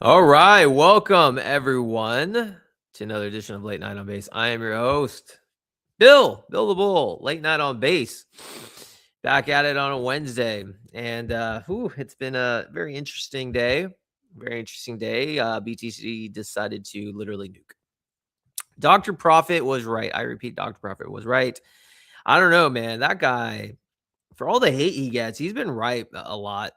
All right, welcome everyone to another edition of Late Night on Base. I am your host, Bill the Bull, Late Night on Base. Back at it on a Wednesday, and it's been a very interesting day. BTC decided to literally nuke. Dr. Profit was right. I repeat, Dr. Profit was right. I don't know, man. That guy, for all the hate he gets, he's been right a lot.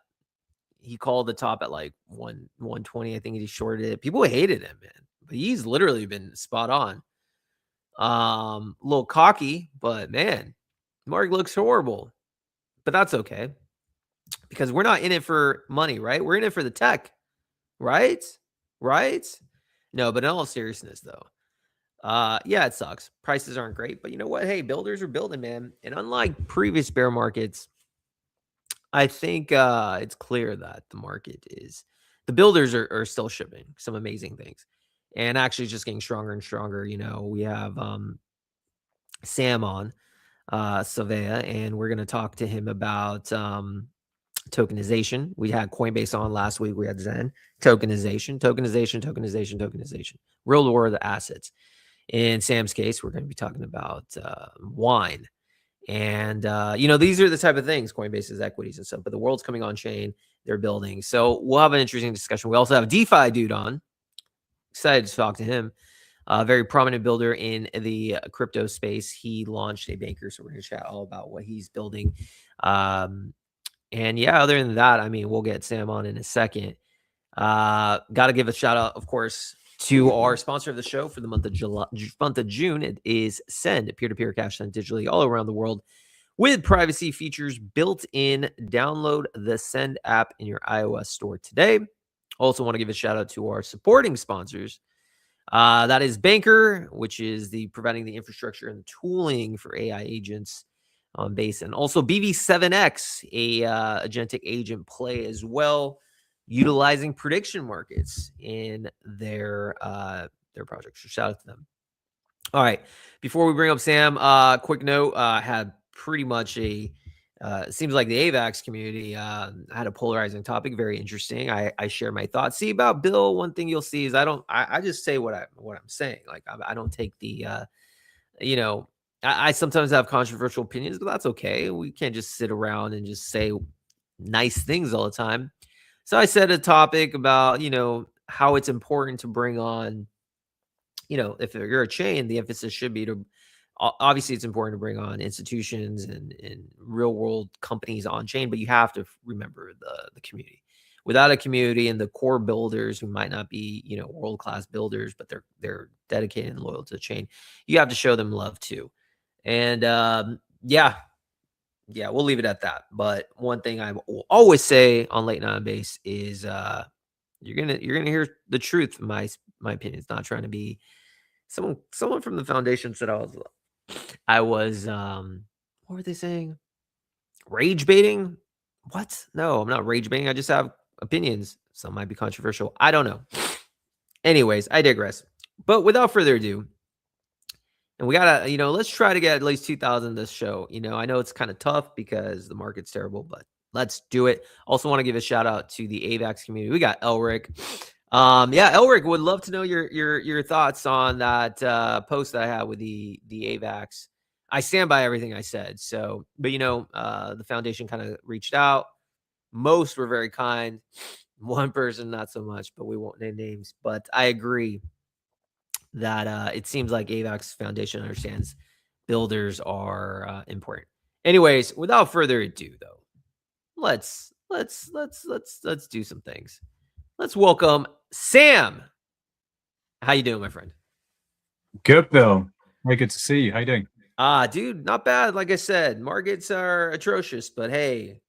He called the top at like 120. I think he shorted it. People hated him, man. But he's literally been spot on. A little cocky, but man, Mark looks horrible. But that's okay. Because we're not in it for money, right? We're in it for the tech. Right? No, but in all seriousness, though. Yeah, it sucks. Prices aren't great, but you know what? Hey, builders are building, man. And unlike previous bear markets, I think it's clear that the builders are still shipping some amazing things, and actually just getting stronger and stronger. You know, we have Sam on Savea, and we're going to talk to him about tokenization. We had Coinbase on last week. We had Zen tokenization, real world assets. In Sam's case, we're going to be talking about wine. And, these are the type of things, Coinbase's equities and stuff, but the world's coming on chain. They're building. So we'll have an interesting discussion. We also have DeFi Dude on. Excited to talk to him. A very prominent builder in the crypto space. He launched a banker, so we're going to chat all about what he's building. And yeah, other than that, I mean, we'll get Sam on in a second. Got to give a shout out, of course, to our sponsor of the show for the month of June. It is Send, peer-to-peer cash sent digitally all around the world with privacy features built in. Download the Send app in your iOS store today. Also want to give a shout out to our supporting sponsors. That is Banker, which is providing the infrastructure and the tooling for AI agents on Base, and also BV7X, a agentic agent play as well, utilizing prediction markets in their projects. So shout out to them. All right. Before we bring up Sam, quick note, had pretty much it seems like the AVAX community had a polarizing topic. Very interesting. I share my thoughts. See, about Bill, one thing you'll see is I just say what I'm saying. Like I don't take the I sometimes have controversial opinions, but that's okay. We can't just sit around and just say nice things all the time. So I said a topic about, how it's important to bring on, if you're a chain, the emphasis should be to, obviously it's important to bring on institutions and real world companies on chain, but you have to remember the community. Without a community and the core builders who might not be, world-class builders, but they're dedicated and loyal to the chain, you have to show them love too. And we'll leave it at that. But one thing I will always say on Late Night on Base is you're gonna hear the truth. My opinion. It's not trying to be someone from the foundation said I was what were they saying? Rage baiting? What? No, I'm not rage baiting. I just have opinions. Some might be controversial. I don't know. Anyways, I digress. But without further ado, and we gotta, let's try to get at least 2,000 this show. I know it's kind of tough because the market's terrible, but let's do it. Also want to give a shout out to the AVAX community. We got Elric. Elric, would love to know your thoughts on that post that I had with the AVAX. I stand by everything I said. So, but the foundation kind of reached out. Most were very kind. One person, not so much, but we won't name names. But I agree. that it seems like AVAX Foundation understands builders are important. Anyways, without further ado, though, let's do some things. Let's welcome Sam. How you doing, my friend? Good, Bill. Very good to see you. How you doing? Dude, not bad. Like I said, markets are atrocious, but hey,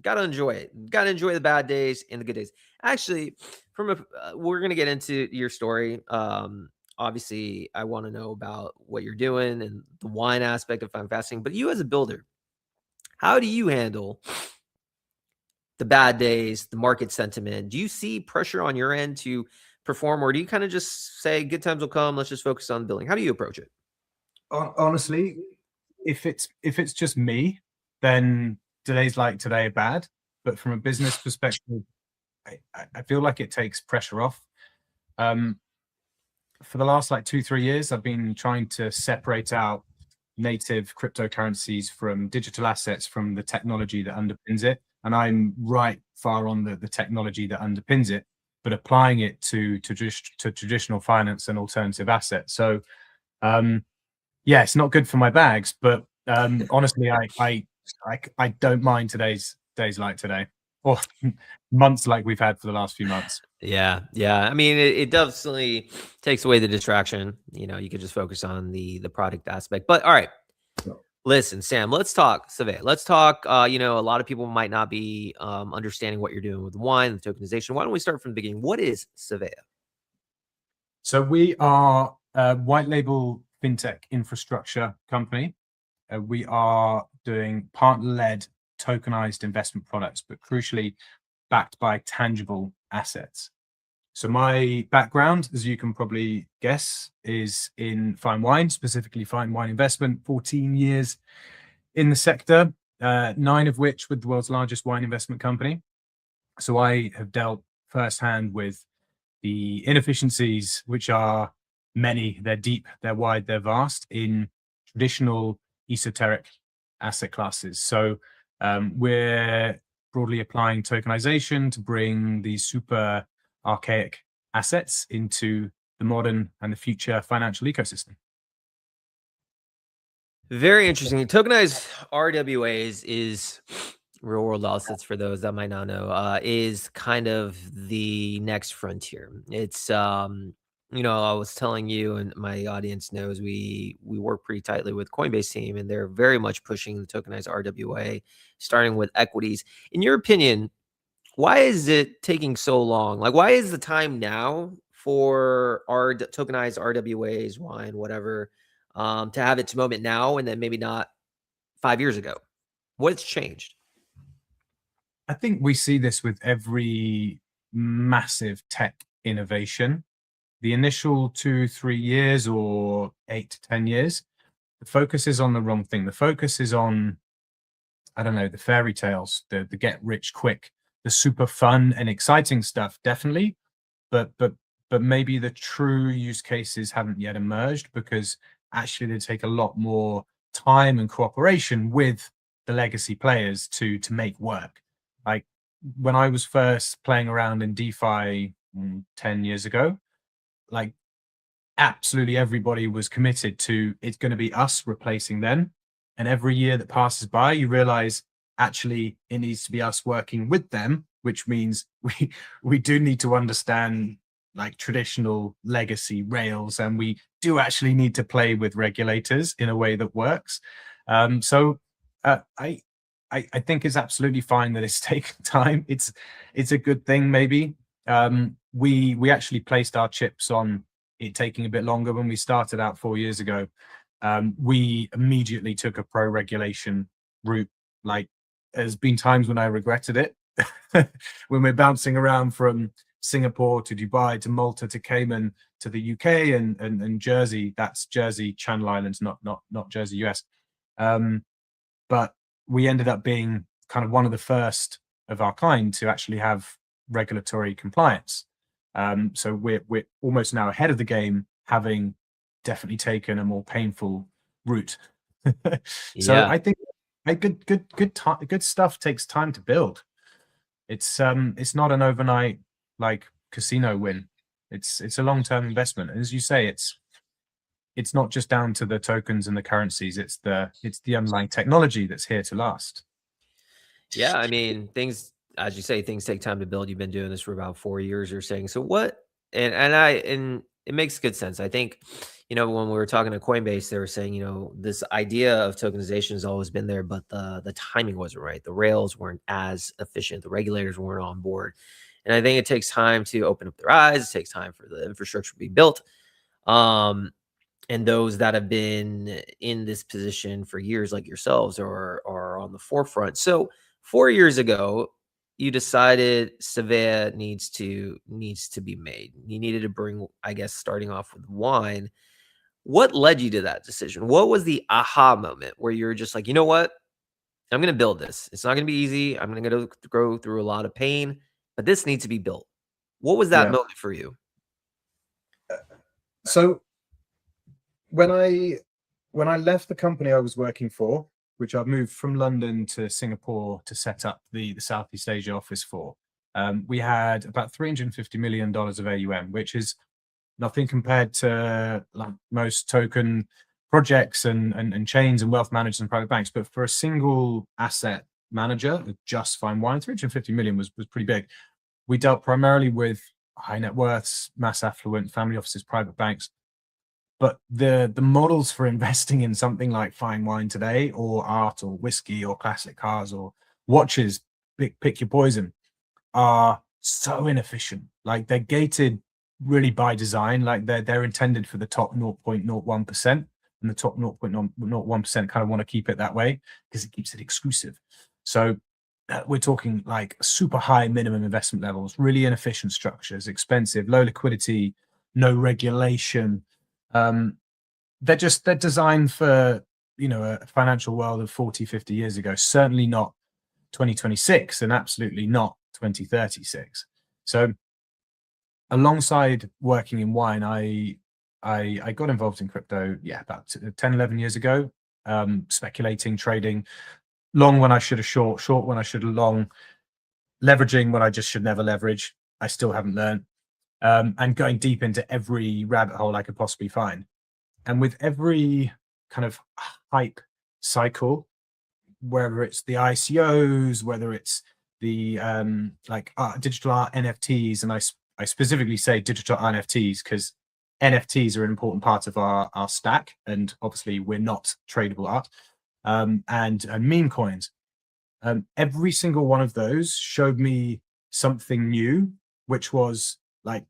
gotta enjoy it. Gotta enjoy the bad days and the good days. Actually, we're gonna get into your story. Obviously, I want to know about what you're doing and the wine aspect of fine fasting. But you, as a builder, how do you handle the bad days, the market sentiment? Do you see pressure on your end to perform, or do you kind of just say good times will come? Let's just focus on building. How do you approach it? Honestly, if it's just me, then today's like today bad. But from a business perspective, I feel like it takes pressure off. For the last like 2-3 years, I've been trying to separate out native cryptocurrencies from digital assets from the technology that underpins it. And I'm right far on the technology that underpins it, but applying it to traditional finance and alternative assets. So yeah, it's not good for my bags, but honestly, I don't mind today's days like today, or months like we've had for the last few months. Yeah, yeah. I mean, it definitely takes away the distraction. You could just focus on the product aspect. But all right, listen, Sam, let's talk Savea. Let's talk. A lot of people might not be understanding what you're doing with wine, the tokenization. Why don't we start from the beginning? What is Savea? So we are a white label fintech infrastructure company. We are doing partner-led tokenized investment products, but crucially backed by tangible assets. So my background, as you can probably guess, is in fine wine, specifically fine wine investment, 14 years in the sector, 9 of which with the world's largest wine investment company. So I have dealt firsthand with the inefficiencies, which are many, they're deep, they're wide, they're vast, in traditional esoteric asset classes. So we're broadly applying tokenization to bring these super archaic assets into the modern and the future financial ecosystem. Very interesting. Tokenized RWAs is real world assets, for those that might not know, is kind of the next frontier. It's I was telling you, and my audience knows, we work pretty tightly with Coinbase team, and they're very much pushing the tokenized RWA, starting with equities. In your opinion, why is it taking so long? Like, why is the time now for our tokenized RWAs, wine, whatever, to have its moment now, and then maybe not 5 years ago? What's changed? I think we see this with every massive tech innovation. The initial 2-3 years or 8 to 10 years, the focus is on the wrong thing. The focus is on, I don't know, the fairy tales, the get rich quick, the super fun and exciting stuff, definitely. But maybe the true use cases haven't yet emerged, because actually they take a lot more time and cooperation with the legacy players to make work. Like when I was first playing around in DeFi 10 years ago, like absolutely everybody was committed to it's going to be us replacing them. And every year that passes by, you realize actually it needs to be us working with them, which means we do need to understand like traditional legacy rails, and we do actually need to play with regulators in a way that works. So I think it's absolutely fine that it's taken time. It's a good thing, maybe. We actually placed our chips on it taking a bit longer when we started out 4 years ago. We immediately took a pro regulation route. Like, there's been times when I regretted it when we're bouncing around from Singapore to Dubai to Malta to Cayman to the UK and Jersey. That's Jersey, Channel Islands, not Jersey, US. But we ended up being kind of one of the first of our kind to actually have regulatory compliance. So we're almost now ahead of the game, having definitely taken a more painful route. So Yeah. I think good stuff takes time to build. It's not an overnight like casino win. It's a long-term investment. And as you say, it's it's not just down to the tokens and the currencies. It's the underlying technology that's here to last. Yeah, I mean, things as you say, things take time to build. You've been doing this for about 4 years, you're saying. So what and it makes good sense. I think, when we were talking to Coinbase, they were saying, this idea of tokenization has always been there, but the timing wasn't right. The rails weren't as efficient. The regulators weren't on board. And I think it takes time to open up their eyes. It takes time for the infrastructure to be built. And those that have been in this position for years, like yourselves, are on the forefront. So 4 years ago, you decided Savea needs to be made. You needed to bring, I guess, starting off with wine. What led you to that decision? What was the aha moment where you're just like, you know what? I'm going to build this. It's not going to be easy. I'm going to go through a lot of pain, but this needs to be built. What was that Yeah. moment for you? So when I left the company I was working for, Which I've moved from London to Singapore to set up the Southeast Asia office for, we had about $350 million of AUM, which is nothing compared to like most token projects and chains and wealth managers and private banks. But for a single asset manager, just fine wine, 350 million was pretty big. We dealt primarily with high net worths, mass affluent, family offices, private banks. But the models for investing in something like fine wine today, or art, or whiskey, or classic cars, or watches, pick your poison, are so inefficient. Like they're gated really by design. Like they're intended for the top 0.01%, and the top 0.01% kind of want to keep it that way because it keeps it exclusive. So we're talking like super high minimum investment levels, really inefficient structures, expensive, low liquidity, no regulation. They're designed for, a financial world of 40, 50 years ago, certainly not 2026 and absolutely not 2036. So alongside working in wine, I got involved in crypto, about 10, 11 years ago, speculating, trading, long when I should have short when I should have long, leveraging when I just should never leverage. I still haven't learned, and going deep into every rabbit hole I could possibly find. And with every kind of hype cycle, whether it's the ICOs, whether it's the digital art NFTs, and I specifically say digital NFTs because NFTs are an important part of our stack, and obviously we're not tradable art, and meme coins. Every single one of those showed me something new, which was like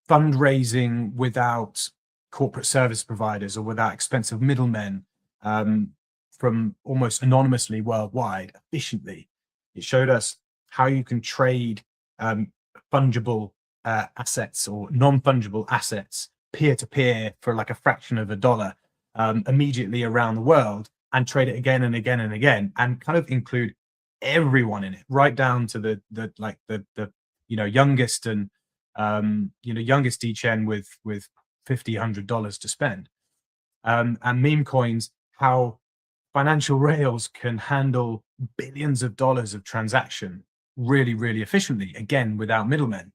fundraising without corporate service providers or without expensive middlemen, from almost anonymously worldwide efficiently. It showed us how you can trade fungible assets or non-fungible assets peer-to-peer for like a fraction of a dollar, immediately around the world, and trade it again and again and again, and kind of include everyone in it, right down to the youngest and youngest degen with $50-$100 to spend. And meme coins, how financial rails can handle billions of dollars of transaction really, really efficiently, again, without middlemen.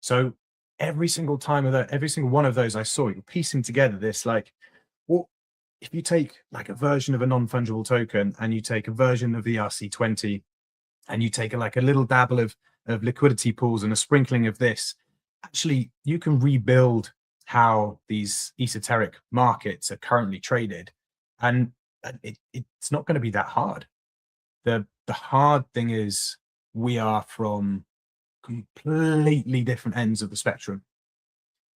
So every single one of those I saw, you're piecing together this like, well, if you take like a version of a non-fungible token and you take a version of ERC20 and you take a little dabble of liquidity pools and a sprinkling of this, actually you can rebuild how these esoteric markets are currently traded. And it's not going to be that hard. The hard thing is we are from completely different ends of the spectrum.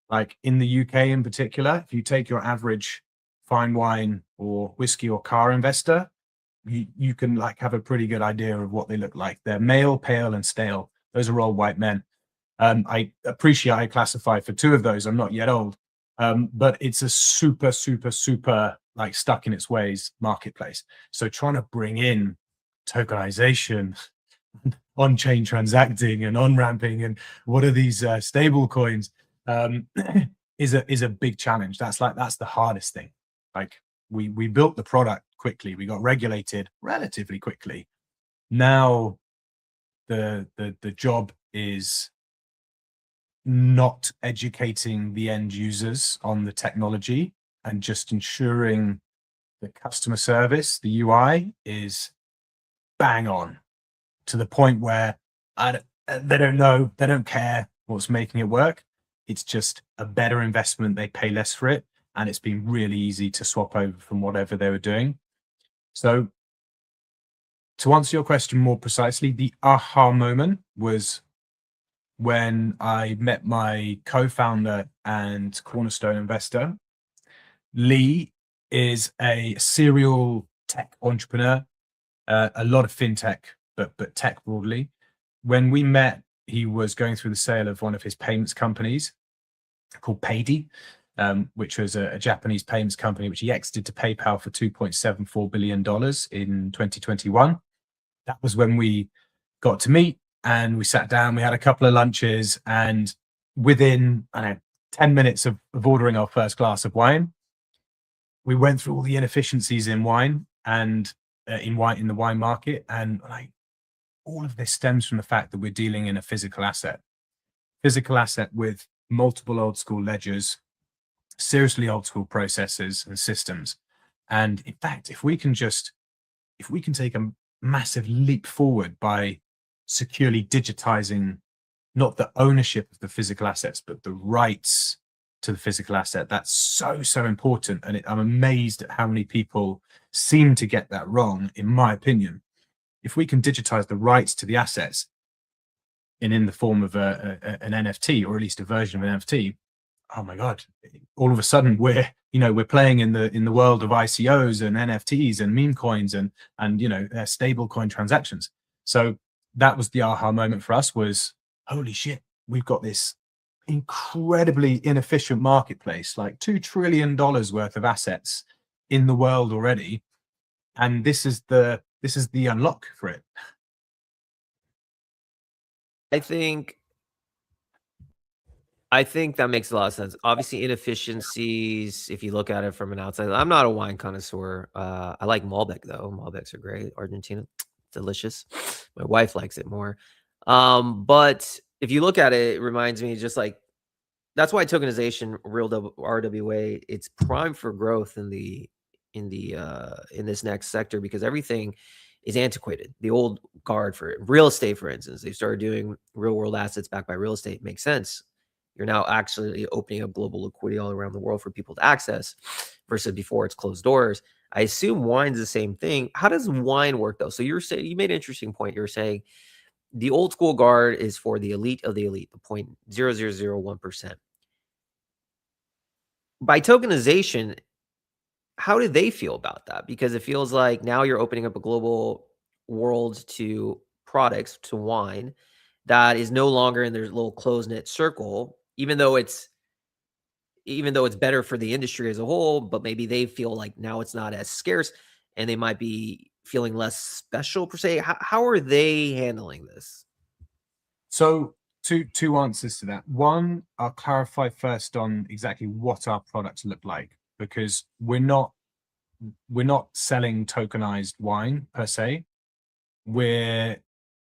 Like in the UK in particular, if you take your average fine wine or whiskey or car investor, you can like have a pretty good idea of what they look like. They're male, pale, and stale. Those are all white men. I appreciate I classify for two of those. I'm not yet old, but it's a super, super, super like stuck in its ways marketplace. So trying to bring in tokenization, on-chain transacting, and on-ramping, and what are these stable coins, is a big challenge. That's the hardest thing. Like we built the product quickly, we got regulated relatively quickly. Now the job is not educating the end users on the technology and just ensuring the customer service, the UI is bang on to the point where they don't know, they don't care what's making it work. It's just a better investment. They pay less for it. And it's been really easy to swap over from whatever they were doing. So to answer your question more precisely, the aha moment was when I met my co-founder and cornerstone investor. Lee is a serial tech entrepreneur, a lot of fintech, but tech broadly. When we met, he was going through the sale of one of his payments companies called Paydi, which was a Japanese payments company, which he exited to PayPal for $2.74 billion in 2021. That was when we got to meet, and we sat down, we had a couple of lunches, and within 10 minutes of ordering our first glass of wine, we went through all the inefficiencies in wine and in the wine market. And like, all of this stems from the fact that we're dealing in a physical asset with multiple old school ledgers, seriously old school processes and systems. And in fact, if we can take a massive leap forward by securely digitizing not the ownership of the physical assets, but the rights to the physical asset, that's so important. And I'm amazed at how many people seem to get that wrong, in my opinion. If we can digitize the rights to the assets in the form of an NFT, or at least a version of an NFT, oh my God, all of a sudden we're playing in the world of ICOs and NFTs and meme coins and stable coin transactions. So that was the aha moment for us, was holy shit, we've got this incredibly inefficient marketplace, like $2 trillion worth of assets in the world already. And this is the unlock for it. I think that makes a lot of sense. Obviously, inefficiencies, if you look at it from an outside, I'm not a wine connoisseur. I like Malbec, though. Malbecs are great. Argentina, delicious. My wife likes it more. But if you look at it, it reminds me just like, that's why tokenization, real RWA, it's prime for growth in this next sector, because everything is antiquated. The old guard, for real estate, for instance, they started doing real world assets backed by real estate. Makes sense. You're now actually opening up global liquidity all around the world for people to access, versus before it's closed doors. I assume wine's the same thing. How does wine work, though? So you're saying, you made an interesting point. You're saying the old school guard is for the elite of the elite, the 0.0001%. By tokenization, how do they feel about that? Because it feels like now you're opening up a global world to products, to wine, that is no longer in their little closed knit circle, even though it's better for the industry as a whole, but maybe they feel like now it's not as scarce and they might be feeling less special per se. How are they handling this? So two answers to that. One, I'll clarify first on exactly what our products look like, because we're not selling tokenized wine per se. We're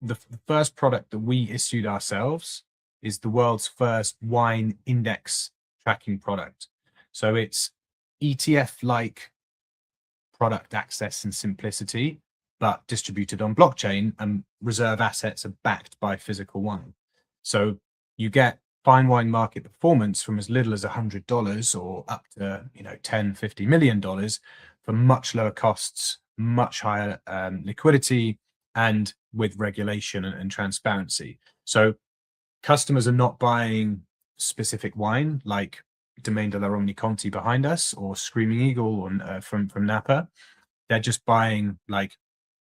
the first product that we issued ourselves is the world's first wine index tracking product. So it's ETF-like product access and simplicity, but distributed on blockchain, and reserve assets are backed by physical wine. So you get fine wine market performance from as little as $100 or up to $10-50 million for much lower costs, much higher liquidity, and with regulation and transparency. So customers are not buying specific wine like Domaine de la Romney Conti behind us, or Screaming Eagle from Napa. They're just buying like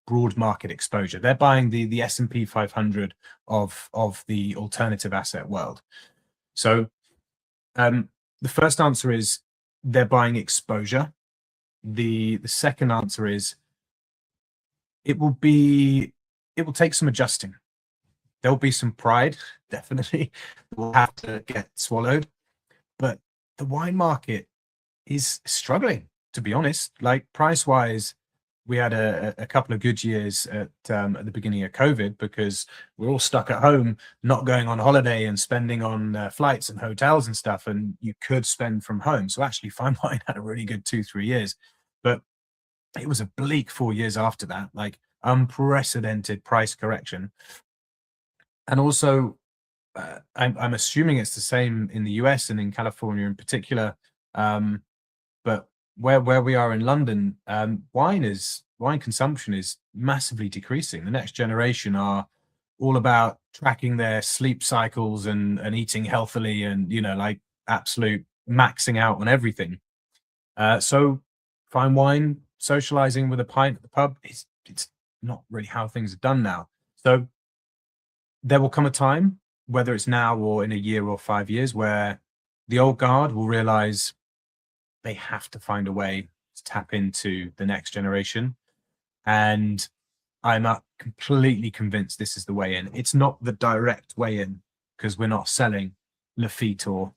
broad market exposure. They're buying the S&P 500 of the alternative asset world. So the first answer is they're buying exposure. The second answer is it will take some adjusting. There'll be some pride, definitely, will have to get swallowed. But the wine market is struggling, to be honest. Like, price-wise, we had a couple of good years at the beginning of COVID, because we're all stuck at home, not going on holiday and spending on flights and hotels and stuff, and you could spend from home. So actually, fine wine had a really good 2-3 years, but it was a bleak 4 years after that, like unprecedented price correction. And also, I'm assuming it's the same in the US and in California in particular. But where we are in London, wine consumption is massively decreasing. The next generation are all about tracking their sleep cycles and eating healthily, and like absolute maxing out on everything. So fine wine, socializing with a pint at the pub, it's not really how things are done now. So there will come a time, whether it's now or in a year or 5 years, where the old guard will realize they have to find a way to tap into the next generation. And I'm not completely convinced this is the way in. It's not the direct way in, because we're not selling Lafite or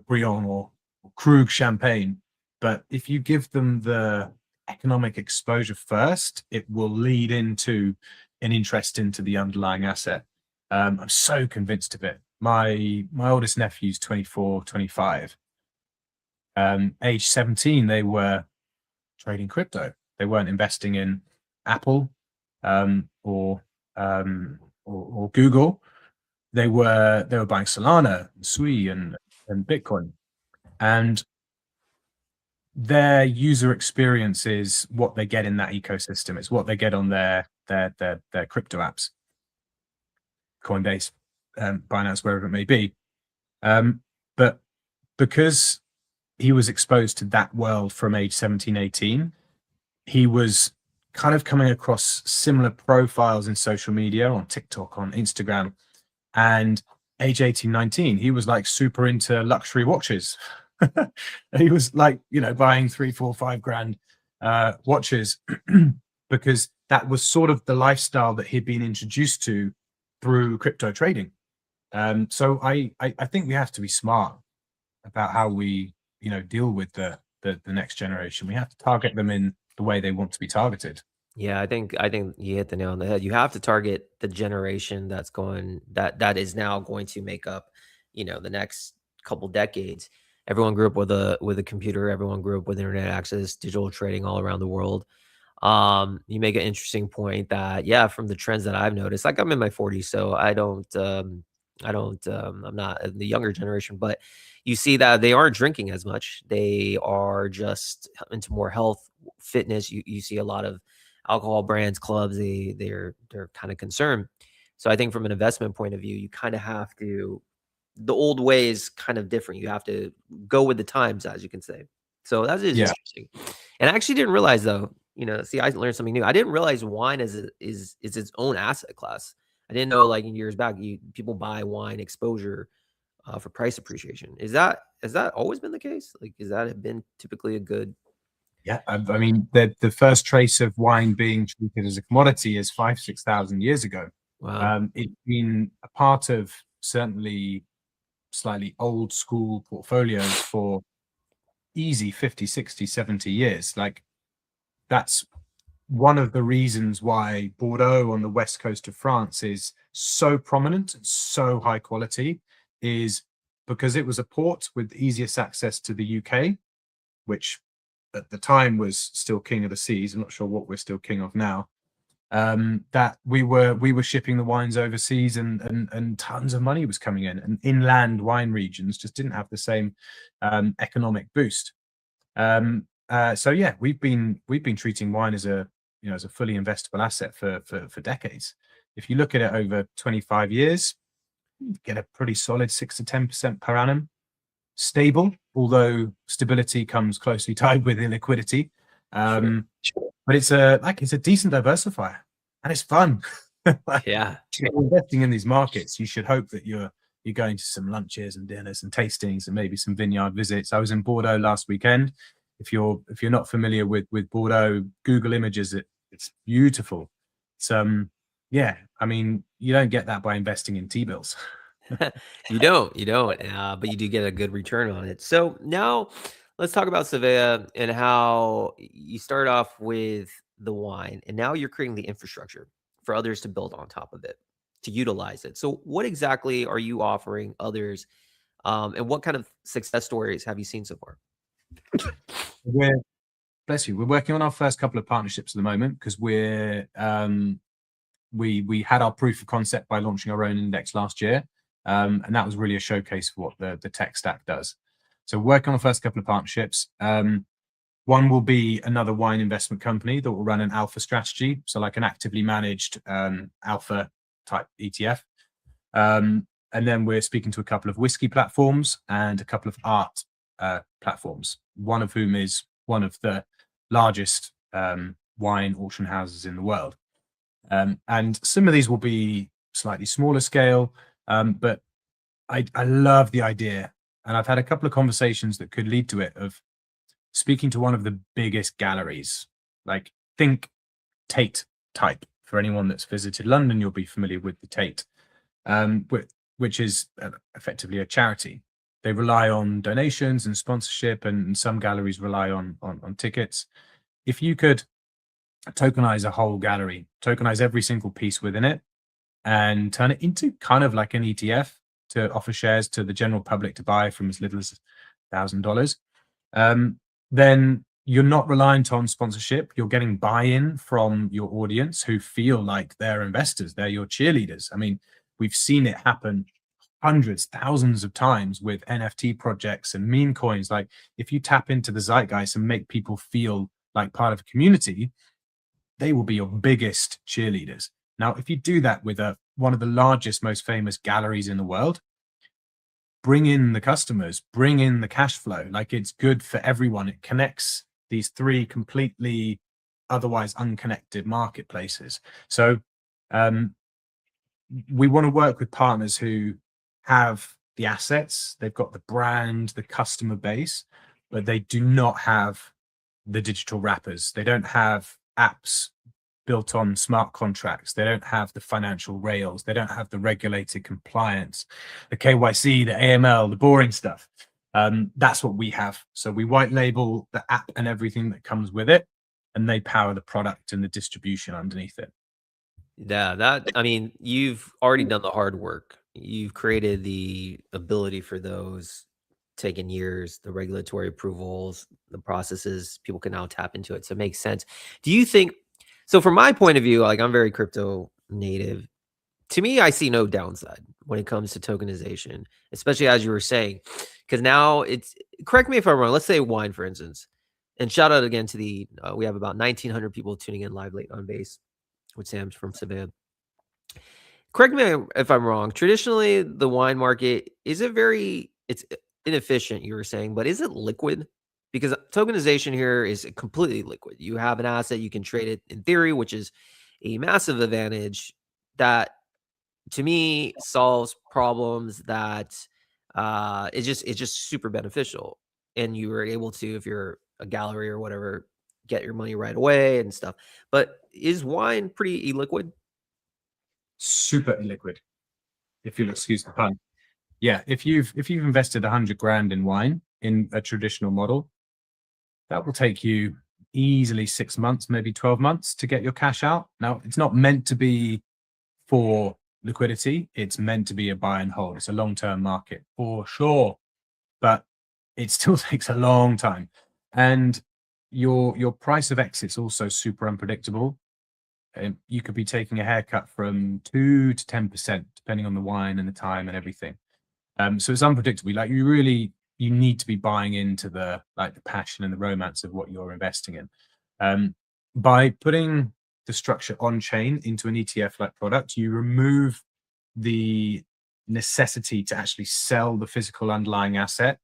Brion or Krug champagne. But if you give them the economic exposure first, it will lead into an interest into the underlying asset. I'm so convinced of it. My oldest nephew's 24, 25. Age 17, they were trading crypto. They weren't investing in Apple or Google. They were buying Solana, Sui, and Bitcoin. And their user experience is what they get in that ecosystem. It's what they get on their crypto apps, Coinbase, Binance, wherever it may be. But because he was exposed to that world from age 17, 18, he was kind of coming across similar profiles in social media, on TikTok, on Instagram. And age 18, 19, he was like super into luxury watches. He was like, buying 3, 4, 5 grand watches because that was sort of the lifestyle that he'd been introduced to through crypto trading. So I think we have to be smart about how we deal with the next generation. We have to target them in the way they want to be targeted. Yeah, I think you hit the nail on the head. You have to target the generation that is now going to make up, the next couple decades. Everyone grew up with a computer. Everyone grew up with internet access, digital trading all around the world. You make an interesting point that, yeah, from the trends that I've noticed, like I'm in my 40s, so I'm not the younger generation, but you see that they aren't drinking as much. They are just into more health, fitness. You see a lot of alcohol brands, clubs, they're kind of concerned. So I think from an investment point of view, you kind of have to, the old way is kind of different. You have to go with the times, as you can say. So that is interesting. And I actually didn't realize, though, see, I learned something new. I didn't realize wine is its own asset class. I didn't know, like in years back, people buy wine exposure for price appreciation. Has that always been the case? Like, has that been typically a good? Yeah, I mean, the first trace of wine being treated as a commodity is 5,000-6,000 years ago. Wow. It's been a part of certainly slightly old school portfolios for easy 50, 60, 70 years. Like, that's one of the reasons why Bordeaux on the west coast of France is so prominent and so high quality, is because it was a port with easiest access to the UK, which at the time was still king of the seas. I'm not sure what we're still king of now. That we were shipping the wines overseas, and tons of money was coming in, and inland wine regions just didn't have the same economic boost. So yeah, we've been treating wine as a as a fully investable asset for decades. If you look at it over 25 years, you get a pretty solid 6 to 10% per annum. Stable, although stability comes closely tied with illiquidity. Sure. But it's a decent diversifier, and it's fun. Yeah. Investing in these markets, you should hope that you're going to some lunches and dinners and tastings and maybe some vineyard visits. I was in Bordeaux last weekend. If you're not familiar with Bordeaux, Google images it. It's beautiful. It's yeah, I mean, you don't get that by investing in T-bills. You don't, but you do get a good return on it. So now let's talk about Savea and how you start off with the wine, and now you're creating the infrastructure for others to build on top of it, to utilize it. So, what exactly are you offering others, and what kind of success stories have you seen so far? We're bless you. We're working on our first couple of partnerships at the moment because we had our proof of concept by launching our own index last year, and that was really a showcase for what the tech stack does. So working on the first couple of partnerships. One will be another wine investment company that will run an alpha strategy, so like an actively managed alpha type ETF. And then we're speaking to a couple of whiskey platforms and a couple of art platforms, one of whom is one of the largest wine auction houses in the world. And some of these will be slightly smaller scale, but I love the idea. And I've had a couple of conversations that could lead to it of speaking to one of the biggest galleries, like think Tate type. For anyone that's visited London, you'll be familiar with the Tate, which is effectively a charity. They rely on donations and sponsorship, and some galleries rely on tickets. If you could tokenize a whole gallery, tokenize every single piece within it, and turn it into kind of like an ETF to offer shares to the general public to buy from as little as $1,000, then you're not reliant on sponsorship. You're getting buy-in from your audience who feel like they're investors. They're your cheerleaders. I mean, we've seen it happen hundreds, thousands of times with NFT projects and meme coins. Like if you tap into the zeitgeist and make people feel like part of a community, they will be your biggest cheerleaders. Now, if you do that with one of the largest, most famous galleries in the world, bring in the customers, bring in the cash flow. Like it's good for everyone. It connects these three completely otherwise unconnected marketplaces. So we want to work with partners who have the assets, they've got the brand, the customer base, but they do not have the digital wrappers. They don't have apps built on smart contracts. They don't have the financial rails. They don't have the regulated compliance, the KYC, the AML, the boring stuff. That's what we have. So we white label the app and everything that comes with it, and they power the product and the distribution underneath it. Yeah, I mean, you've already done the hard work. You've created the ability for those taking years, the regulatory approvals, the processes, people can now tap into it. So it makes sense. Do you think so from my point of view, like I'm very crypto native. To me, I see no downside when it comes to tokenization, especially as you were saying, because now it's correct me if I'm wrong. Let's say wine, for instance, and shout out again to we have about 1,900 people tuning in live late on base with Sam's from Savea. Correct me if I'm wrong. Traditionally, the wine market is it's inefficient, you were saying, but is it liquid? Because tokenization here is completely liquid. You have an asset, you can trade it in theory, which is a massive advantage that to me solves problems that it's just super beneficial. And you were able to, if you're a gallery or whatever, get your money right away and stuff. But is wine pretty illiquid? Super illiquid, if you'll excuse the pun. Yeah, if you've invested 100 grand in wine in a traditional model, that will take you easily 6 months, maybe 12 months to get your cash out. Now, it's not meant to be for liquidity. It's meant to be a buy and hold. It's a long-term market for sure, but it still takes a long time. And your price of exit's also super unpredictable. You could be taking a haircut from 2 to 10%, depending on the wine and the time and everything. So it's unpredictable. Like you need to be buying into the passion and the romance of what you're investing in. By putting the structure on chain into an ETF like product, you remove the necessity to actually sell the physical underlying asset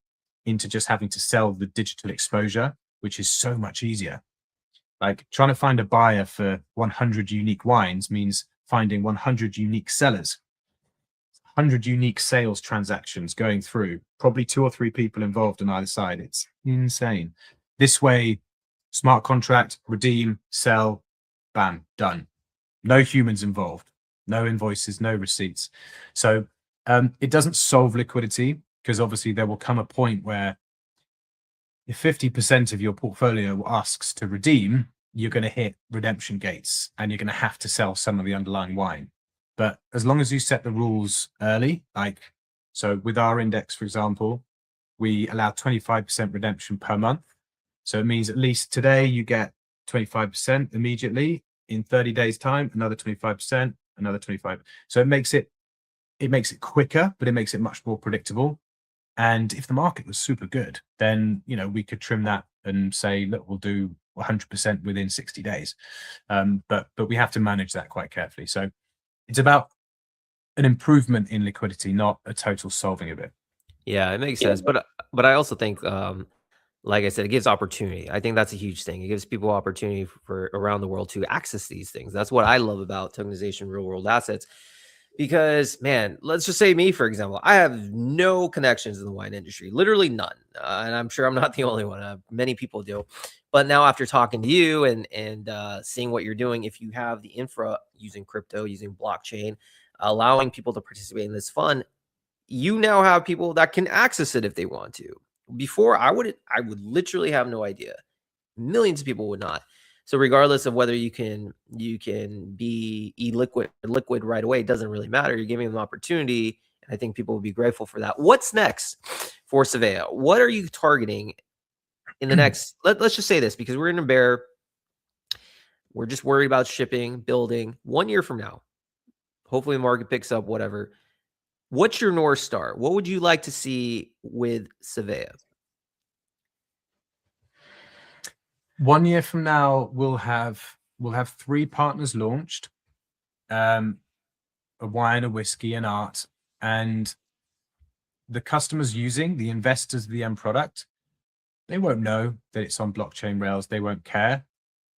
into just having to sell the digital exposure, which is so much easier. Like trying to find a buyer for 100 unique wines means finding 100 unique sellers, 100 unique sales transactions going through, probably 2 or 3 people involved on either side. It's insane. This way, smart contract, redeem, sell, bam, done. No humans involved, no invoices, no receipts. So it doesn't solve liquidity because obviously there will come a point where if 50% of your portfolio asks to redeem, you're going to hit redemption gates and you're going to have to sell some of the underlying wine. But as long as you set the rules early, like, so with our index, for example, we allow 25% redemption per month. So it means at least today you get 25% immediately. In 30 days time, another 25%, another 25. So it makes it quicker, but it makes it much more predictable. And if the market was super good, then, you know, we could trim that and say, look, we'll do 100% within 60 days. But we have to manage that quite carefully. So it's about an improvement in liquidity, not a total solving of it. Yeah, it makes sense. But I also think, like I said, it gives opportunity. I think that's a huge thing. It gives people opportunity for around the world to access these things. That's what I love about tokenization, real world assets. Because, man, let's just say me, for example, I have no connections in the wine industry, literally none. And I'm sure I'm not the only one. Many people do. But now after talking to you and seeing what you're doing, if you have the infra using crypto, using blockchain, allowing people to participate in this fund, you now have people that can access it if they want to. Before, I would literally have no idea. Millions of people would not. So regardless of whether you can be liquid right away, it doesn't really matter. You're giving them an opportunity, and I think people will be grateful for that. What's next for Savea? What are you targeting in the next? Let's just say this, because we're in a bear. We're just worried about shipping, building. 1 year from now, hopefully the market picks up. Whatever. What's your North Star? What would you like to see with Savea? 1 year from now, we'll have 3 partners launched, a wine, a whiskey, and art, and the customers using, the investors of the end product, they won't know that it's on blockchain rails. They won't care,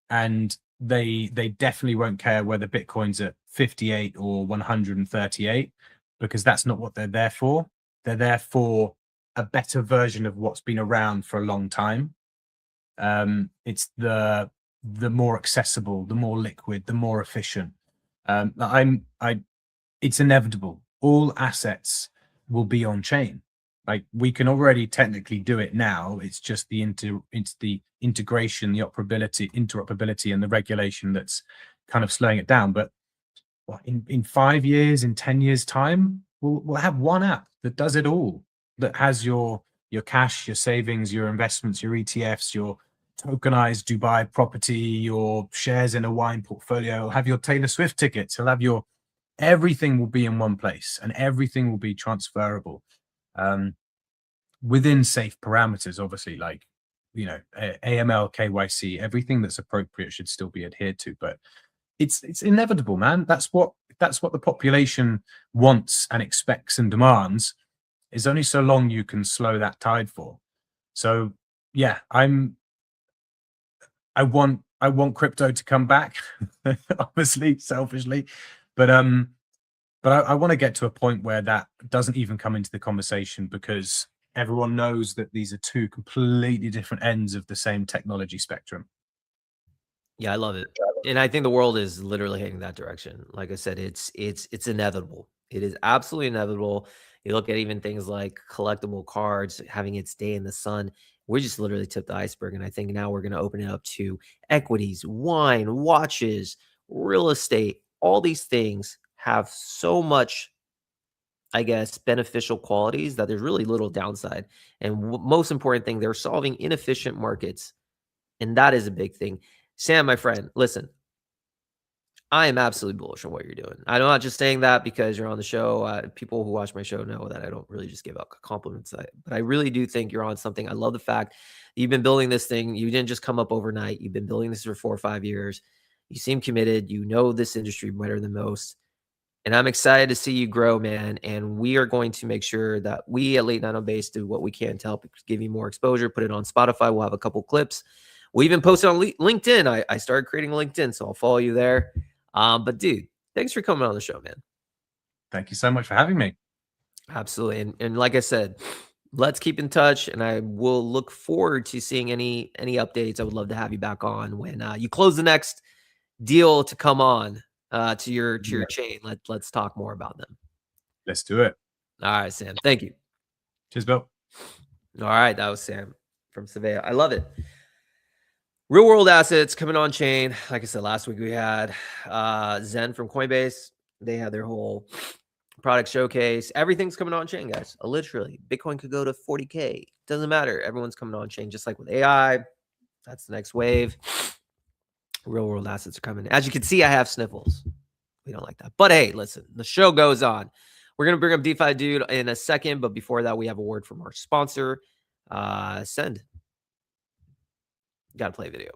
and they definitely won't care whether Bitcoin's at 58 or 138, because that's not what they're there for. They're there for a better version of what's been around for a long time. It's the more accessible, the more liquid, the more efficient. It's inevitable. All assets will be on chain. Like, we can already technically do it now. It's just the integration, the interoperability, and the regulation that's kind of slowing it down. But in 5 years, in 10 years time, we'll have one app that does it all, that has your cash, your savings, your investments, your ETFs, your tokenized Dubai property, your shares in a wine portfolio. It'll have your Taylor Swift tickets. It'll have everything will be in one place, and everything will be transferable, within safe parameters, obviously, like, you know, AML, KYC, everything that's appropriate should still be adhered to. But it's inevitable, man. That's what the population wants and expects and demands. Is only so long you can slow that tide for. So yeah, I want crypto to come back, obviously, selfishly, but I want to get to a point where that doesn't even come into the conversation, because everyone knows that these are 2 completely different ends of the same technology spectrum. Yeah, I love it. And I think the world is literally heading that direction. Like I said, it's inevitable. It is absolutely inevitable. You look at even things like collectible cards having its day in the sun. We just literally tipped the iceberg. And I think now we're going to open it up to equities, wine, watches, real estate. All these things have so much, I guess, beneficial qualities that there's really little downside. And most important thing, they're solving inefficient markets. And that is a big thing. Sam, my friend, listen, I am absolutely bullish on what you're doing. I'm not just saying that because you're on the show. People who watch my show know that I don't really just give out compliments. But I really do think you're on something. I love the fact that you've been building this thing. You didn't just come up overnight. You've been building this for 4 or 5 years. You seem committed. You know this industry better than most. And I'm excited to see you grow, man. And we are going to make sure that we at Late Night on Base do what we can to help give you more exposure. Put it on Spotify. We'll have a couple clips. We even posted on LinkedIn. I started creating LinkedIn, so I'll follow you there. But dude, thanks for coming on the show, man. Thank you so much for having me. Absolutely. And like I said, let's keep in touch, and I will look forward to seeing any updates. I would love to have you back on when you close the next deal to come on to your chain. Let's talk more about them. Let's do it. All right, Sam. Thank you. Cheers, Bill. All right, that was Sam. from Savea. I love it. Real world assets coming on chain. Like I said, last week we had Zen from Coinbase. They had their whole product showcase. Everything's coming on chain, guys. Literally, Bitcoin could go to 40K. Doesn't matter. Everyone's coming on chain, just like with AI. That's the next wave. Real world assets are coming. As you can see, I have sniffles. We don't like that. But hey, listen, the show goes on. We're going to bring up DeFi Dude in a second. But before that, we have a word from our sponsor, Send. Got to play video.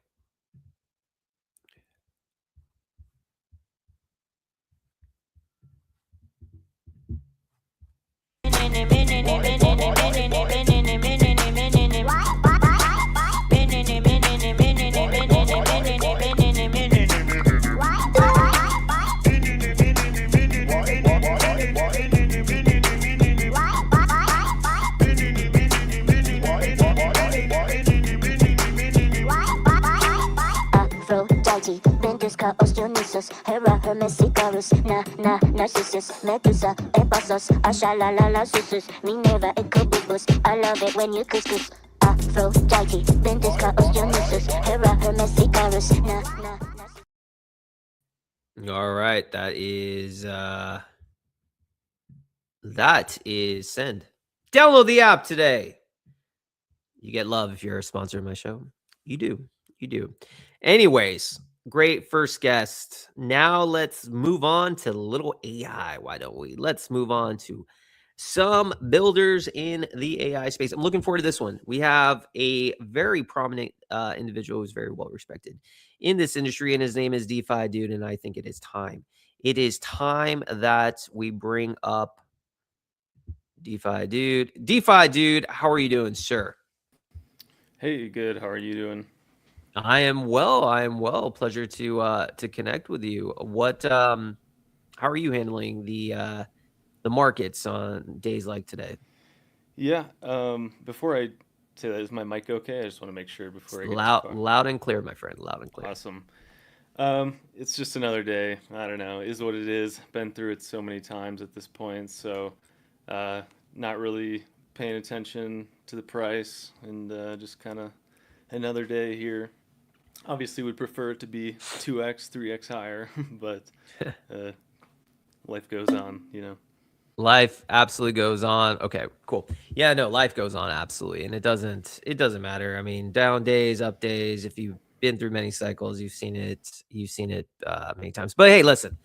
Aphrodite, Bendiska, Osteonisus, Hera, Hermes, Icarus, Narcissus, Medusa, Ephasus, Ashalalala, Susus, Minerva, Ecobubus. I love it when you couscous. Aphrodite, Bendiska, Osteonisus, Hera, Hermes, Icarus, All right, that is Send. Download the app today. You get love if you're a sponsor of my show. You do. Anyways, great first guest. Now let's move on to little AI. Why don't we? Let's move on to some builders in the AI space. I'm looking forward to this one. We have a very prominent individual who's very well respected in this industry, and his name is DeFi Dude. And I think it is time. It is time that we bring up DeFi Dude. DeFi Dude, how are you doing, sir? Hey, good. How are you doing? I am well. Pleasure to connect with you. How are you handling the markets on days like today? Yeah. Before I say that, is my mic okay? I just want to make sure before I get too far. Loud and clear, my friend. Loud and clear. Awesome. It's just another day. I don't know. Is what it is. Been through it so many times at this point, so not really paying attention to the price, and just kind of another day here. Obviously, would prefer it to be 2x, 3x higher, but life goes on, you know. Life absolutely goes on. Okay, cool. Yeah, no, life goes on absolutely, and it doesn't matter. I mean, down days, up days. If you've been through many cycles, you've seen it many times. But hey, listen,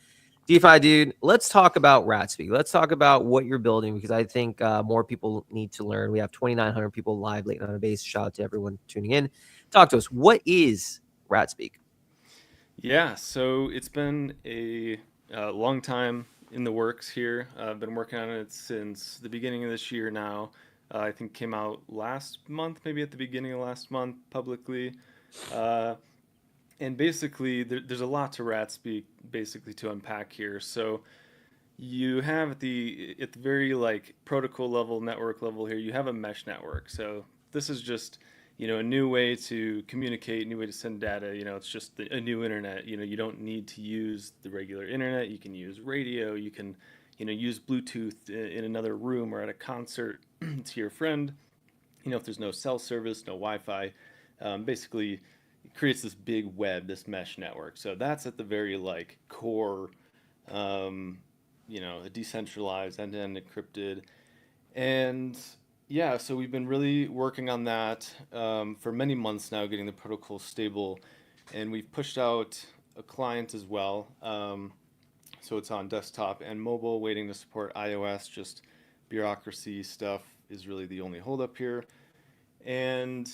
DeFi Dude, let's talk about RatSpeak. Let's talk about what you're building, because I think more people need to learn. We have 2,900 people live late on a base. Shout out to everyone tuning in. Talk to us. What is RatSpeak? Yeah, so it's been a long time in the works here. I've been working on it since the beginning of this year now. I think came out last month, maybe at the beginning of last month publicly. And basically, there's a lot to RatSpeak basically to unpack here. So you have at the very like protocol level, network level here, you have a mesh network. So this is just, a new way to communicate, new way to send data. It's just a new internet. You don't need to use the regular internet. You can use radio. You can, use Bluetooth in another room or at a concert to your friend. If there's no cell service, no Wi-Fi, basically it creates this big web, this mesh network. So that's at the very like core, a decentralized, end-to-end encrypted. And yeah, so we've been really working on that for many months now, getting the protocol stable. And we've pushed out a client as well. So it's on desktop and mobile, waiting to support iOS. Just bureaucracy stuff is really the only holdup here. And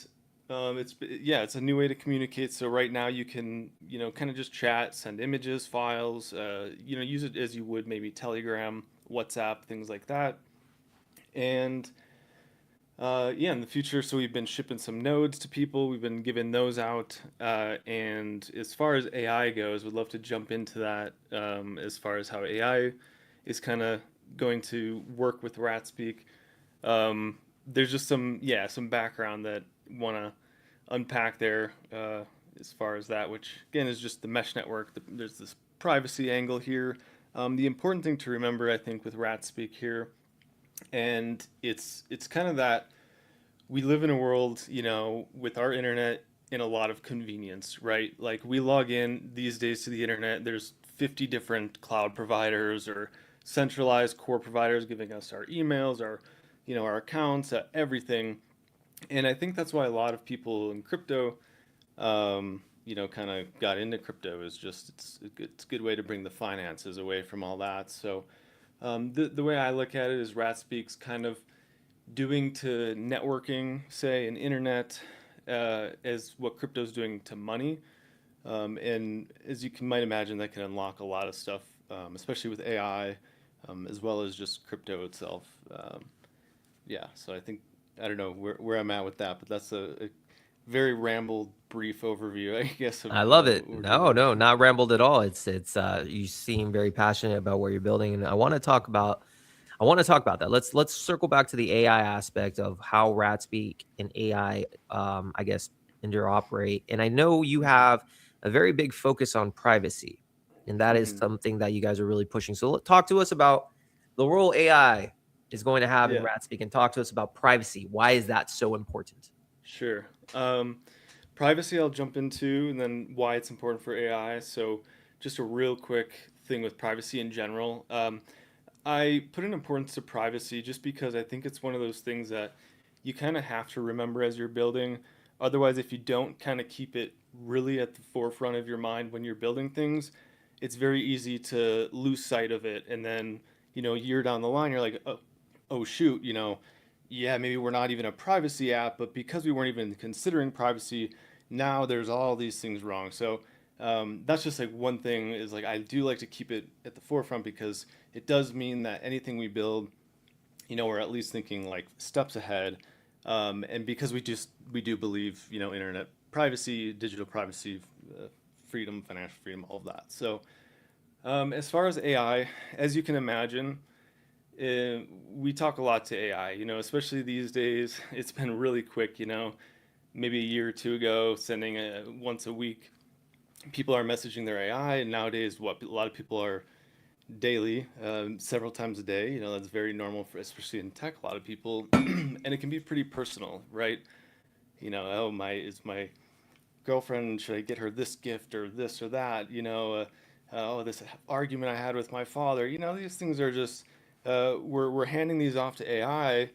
it's a new way to communicate. So right now you can, kind of just chat, send images, files, use it as you would maybe Telegram, WhatsApp, things like that. And in the future, so we've been shipping some nodes to people. We've been giving those out. And as far as AI goes, would love to jump into that as far as how AI is kind of going to work with RatSpeak. There's just some background that want to unpack there as far as that, which again is just the mesh network. There's this privacy angle here. The important thing to remember, I think, with RatSpeak here, and it's kind of that we live in a world, with our internet and a lot of convenience, right? Like we log in these days to the internet, there's 50 different cloud providers or centralized core providers giving us our emails, our accounts, everything. And I think that's why a lot of people in crypto, kind of got into crypto is just it's a good way to bring the finances away from all that. So the way I look at it is RatSpeak's kind of doing to networking, say, and internet, as what crypto's doing to money. And as you might imagine, that can unlock a lot of stuff, especially with AI, as well as just crypto itself. Yeah, so I don't know where I'm at with that, but that's a very rambled, brief overview, I guess, of I love it. what we're No, doing. no, not rambled at all. It's you seem very passionate about what you're building, and I want to talk about that. Let's circle back to the AI aspect of how RatSpeak and AI, I guess, interoperate. And I know you have a very big focus on privacy, and that is Hmm. something that you guys are really pushing. So talk to us about the role AI is going to have in Yeah, RatSpeak, and talk to us about privacy. Why is that so important? sure. Privacy I'll jump into, and then why it's important for AI. So just a real quick thing with privacy in general. I put an importance to privacy just because I think it's one of those things that you kind of have to remember as you're building. Otherwise, if you don't kind of keep it really at the forefront of your mind when you're building things, it's very easy to lose sight of it. And then, a year down the line, you're like, oh shoot, yeah, maybe we're not even a privacy app, but because we weren't even considering privacy, now there's all these things wrong. So that's just like one thing is like I do like to keep it at the forefront because it does mean that anything we build, we're at least thinking like steps ahead. And because we do believe, internet privacy, digital privacy, freedom, financial freedom, all of that. So as far as AI, as you can imagine, we talk a lot to AI, especially these days. It's been really quick, maybe a year or two ago, sending once a week. People are messaging their AI, and nowadays, what a lot of people are daily, several times a day. That's very normal for, especially in tech. A lot of people, and it can be pretty personal, right? Oh is my girlfriend, should I get her this gift or this or that? Oh, this argument I had with my father. These things are just we're handing these off to AI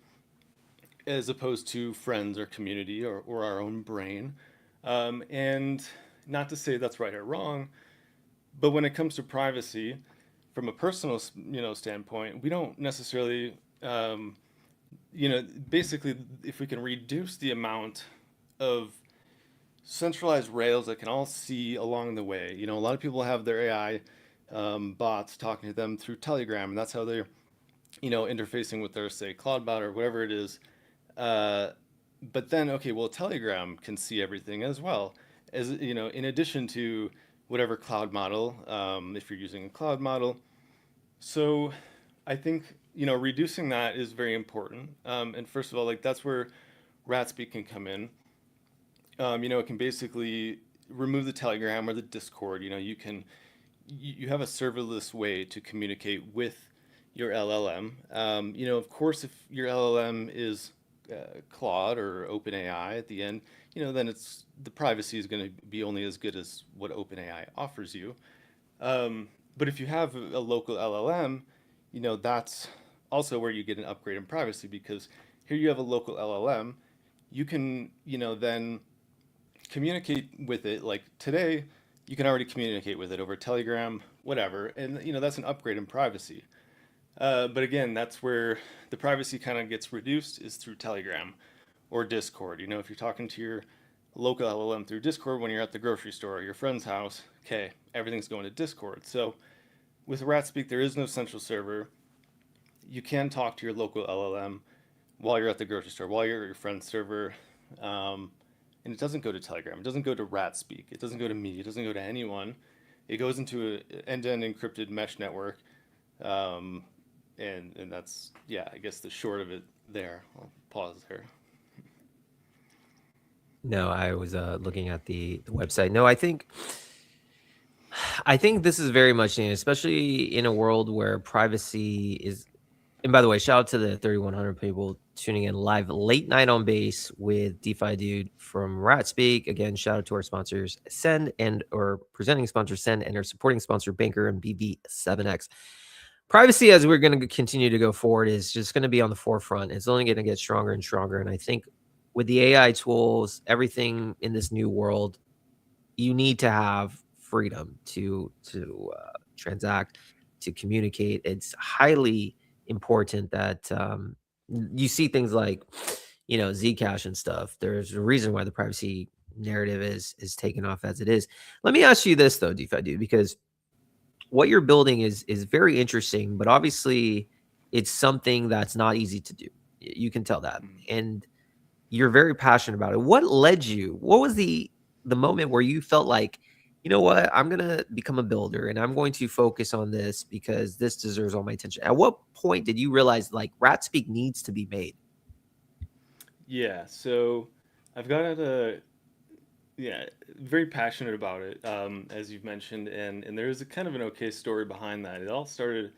as opposed to friends or community or our own brain. And not to say that's right or wrong, but when it comes to privacy, from a personal standpoint, we don't necessarily basically if we can reduce the amount of centralized rails that can all see along the way. A lot of people have their AI bots talking to them through Telegram, and that's how they're interfacing with their, say, Cloudbot or whatever it is. But then, okay, well, Telegram can see everything as well, as in addition to whatever cloud model, if you're using a cloud model. So I think reducing that is very important. And first of all, like that's where RatSpeak can come in. It can basically remove the Telegram or the Discord. You have a serverless way to communicate with your LLM. Of course, if your LLM is Claude or OpenAI at the end, then the privacy is going to be only as good as what OpenAI offers you. But if you have a local LLM, that's also where you get an upgrade in privacy because here you have a local LLM. You can, then communicate with it. Like today, you can already communicate with it over Telegram, whatever. And, that's an upgrade in privacy. But again, that's where the privacy kind of gets reduced is through Telegram or Discord. If you're talking to your local LLM through Discord when you're at the grocery store or your friend's house, okay, everything's going to Discord. So with RatSpeak, there is no central server. You can talk to your local LLM while you're at the grocery store, while you're at your friend's server. And it doesn't go to Telegram. It doesn't go to RatSpeak. It doesn't go to me. It doesn't go to anyone. It goes into an end-to-end encrypted mesh network. And that's, yeah, I guess the short of it there. I'll pause there. No, I was looking at the website. No, I think this is very much needed, especially in a world where privacy is. And by the way, shout out to the 3,100 people tuning in live late night on base with DeFi Dude from RatSpeak. Again, shout out to our sponsors, Send and or presenting sponsor Send and our supporting sponsor Banker and BB7X. Privacy, as we're going to continue to go forward, is just going to be on the forefront. It's only going to get stronger and stronger. And I think with the AI tools, everything in this new world, you need to have freedom to transact, to communicate. It's highly important that you see things like, Zcash and stuff. There's a reason why the privacy narrative is taken off as it is. Let me ask you this though, DeFi Dude, because what you're building is very interesting, but obviously it's something that's not easy to do. You can tell that, and you're very passionate about it. What led you? What was the moment where you felt like, you know what, I'm gonna become a builder and I'm going to focus on this because this deserves all my attention? At what point did you realize like RatSpeak needs to be made? Yeah, so I've got very passionate about it, as you've mentioned, and there's a kind of an okay story behind that. It all started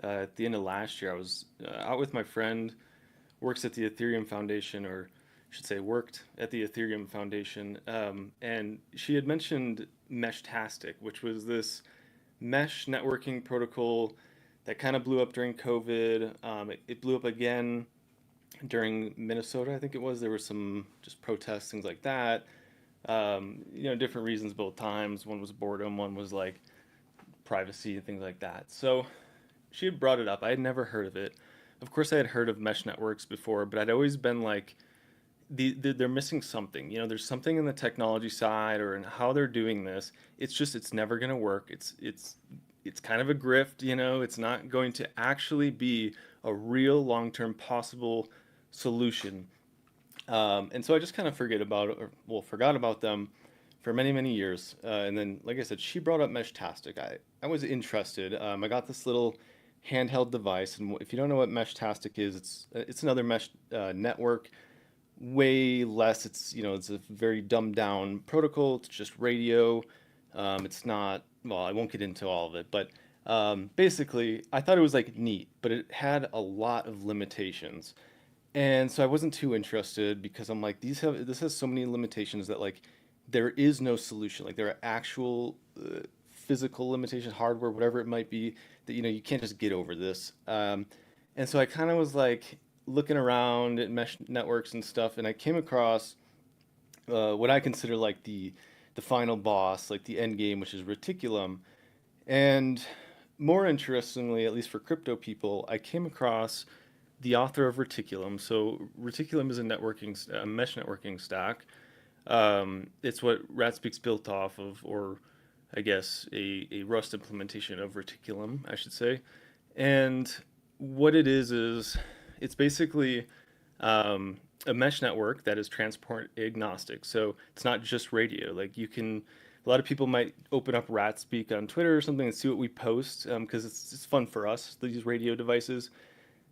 at the end of last year. I was out with my friend, works at the Ethereum Foundation, or I should say worked at the Ethereum Foundation, and she had mentioned Meshtastic, which was this mesh networking protocol that kind of blew up during COVID. It blew up again during Minnesota, I think it was. There were some just protests, things like that. Different reasons both times. One was boredom, one was like privacy and things like that. So she had brought it up. I had never heard of it. Of course, I had heard of mesh networks before, but I'd always been like, they're missing something. There's something in the technology side or in how they're doing this. It's never going to work. It's kind of a grift. It's not going to actually be a real long-term possible solution. And so I just kind of forgot about them for many, many years. And then, like I said, she brought up Meshtastic. I was interested. I got this little handheld device, and if you don't know what Meshtastic is, it's another mesh network, way less. It's a very dumbed down protocol. It's just radio. It's not, well, I won't get into all of it, but basically, I thought it was like neat, but it had a lot of limitations. And so I wasn't too interested because I'm like, this has so many limitations that like there is no solution. Like there are actual physical limitations, hardware, whatever it might be, that you can't just get over this. And so I kind of was like looking around at mesh networks and stuff, and I came across what I consider like the final boss, like the end game, which is Reticulum. And more interestingly, at least for crypto people, I came across the author of Reticulum. So Reticulum is a mesh networking stack. It's what RatSpeak's built off of, or I guess a Rust implementation of Reticulum, I should say. And what it is it's basically a mesh network that is transport agnostic. So it's not just radio. Like a lot of people might open up RatSpeak on Twitter or something and see what we post because it's fun for us, these radio devices,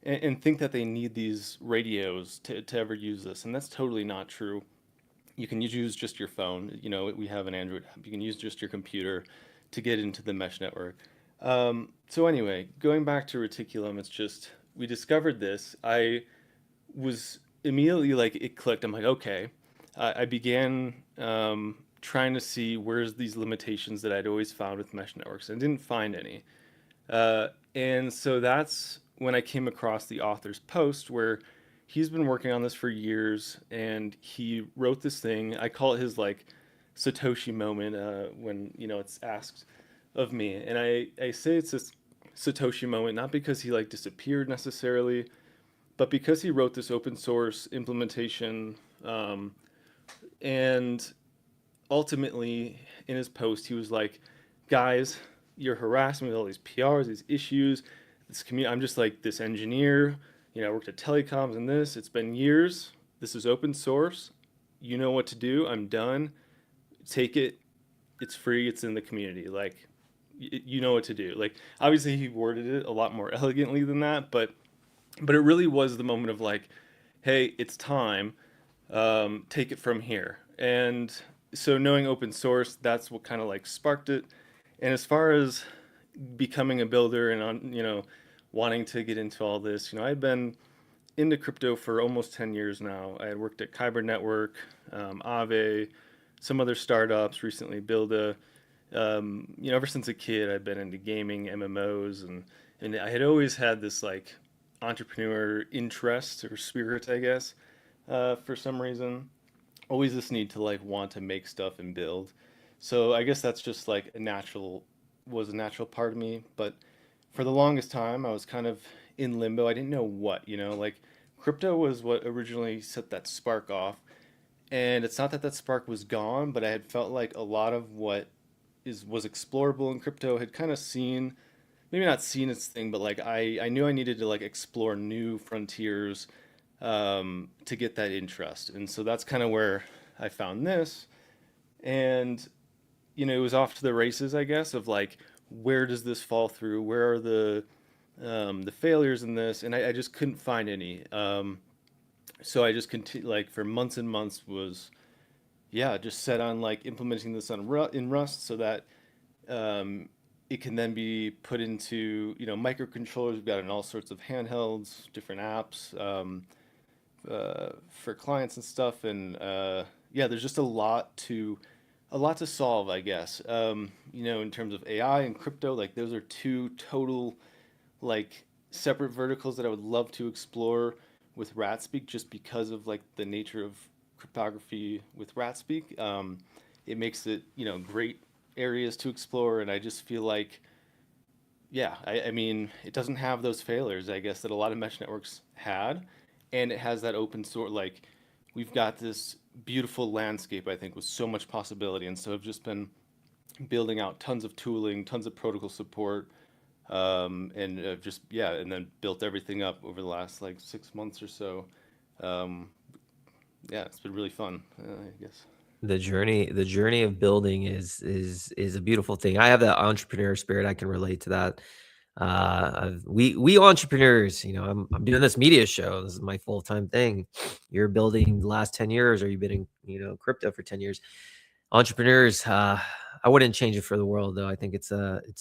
and think that they need these radios to ever use this. And that's totally not true. You can use just your phone. We have an Android app. You can use just your computer to get into the mesh network. So anyway, going back to Reticulum, it's just, we discovered this. I was immediately like, it clicked. I'm like, okay. I began trying to see where's these limitations that I'd always found with mesh networks. I didn't find any. And so that's when I came across the author's post where he's been working on this for years, and he wrote this thing. I call it his like Satoshi moment when it's asked of me, and I say it's this Satoshi moment not because he like disappeared necessarily, but because he wrote this open source implementation, and ultimately in his post he was like, guys, you're harassing me with all these PRs, these issues, this community. I'm just like this engineer. I worked at telecoms and this. It's been years. This is open source. You know what to do. I'm done. Take it. It's free. It's in the community. Like, you know what to do. Like, obviously he worded it a lot more elegantly than that, but it really was the moment of like, hey, it's time. Take it from here. And so knowing open source, that's what kind of like sparked it. And as far as becoming a builder and wanting to get into all this, I've been into crypto for almost 10 years now. I had worked at Kyber Network, Aave, some other startups, recently Builda. Ever since a kid, I've been into gaming, MMOs, and I had always had this like entrepreneur interest or spirit, I guess, for some reason. Always this need to like want to make stuff and build. So I guess that's just like was a natural part of me. But for the longest time, I was kind of in limbo. I didn't know what, like crypto was what originally set that spark off. And it's not that that spark was gone, but I had felt like a lot of what was explorable in crypto had kind of seen, maybe not seen its thing, but like I knew I needed to like explore new frontiers to get that interest. And so that's kind of where I found this. And it was off to the races, I guess, of like, where does this fall through? Where are the failures in this? And I just couldn't find any. So I just continued, like, for months and months was, yeah, just set on like implementing this in Rust so that um, it can then be put into, microcontrollers. We've got in all sorts of handhelds, different apps. For clients and stuff. And yeah, there's just a lot to solve, I guess. In terms of AI and crypto, like those are two total like separate verticals that I would love to explore with RatSpeak, just because of like the nature of cryptography with RatSpeak. It makes it, great areas to explore, and I just feel like, yeah, I mean, it doesn't have those failures, I guess, that a lot of mesh networks had, and it has that open source. Like, we've got this beautiful landscape, I think, with so much possibility, and so I've just been building out tons of tooling, tons of protocol support, and just yeah, and then built everything up over the last like 6 months or so. Um, yeah, it's been really fun, I guess. The journey of building is a beautiful thing. I have that entrepreneur spirit. I can relate to that. We entrepreneurs, I'm doing this media show. This is my full-time thing. You're building the last 10 years, or you've been in, crypto for 10 years. Entrepreneurs, I wouldn't change it for the world, though. I think it's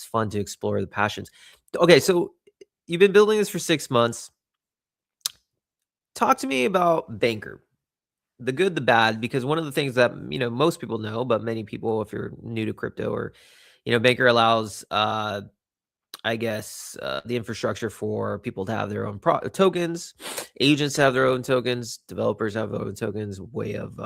fun to explore the passions. Okay, so you've been building this for 6 months. Talk to me about Banker, the good, the bad, because one of the things that most people know, but many people, if you're new to crypto, or Banker allows I guess the infrastructure for people to have their own tokens, agents have their own tokens, developers have their own tokens, way of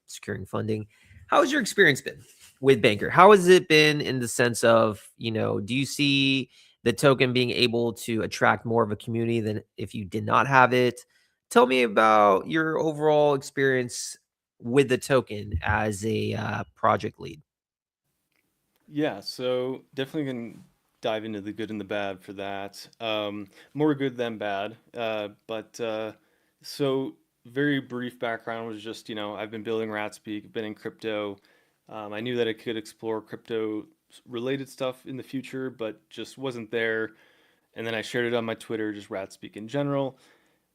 securing funding. How has your experience been with Banker? How has it been in the sense of, do you see the token being able to attract more of a community than if you did not have it? Tell me about your overall experience with the token as a project lead. Yeah, so definitely can dive into the good and the bad for that. More good than bad. But so very brief background was just, I've been building RatSpeak, been in crypto. I knew that I could explore crypto related stuff in the future, but just wasn't there. And then I shared it on my Twitter, just RatSpeak in general.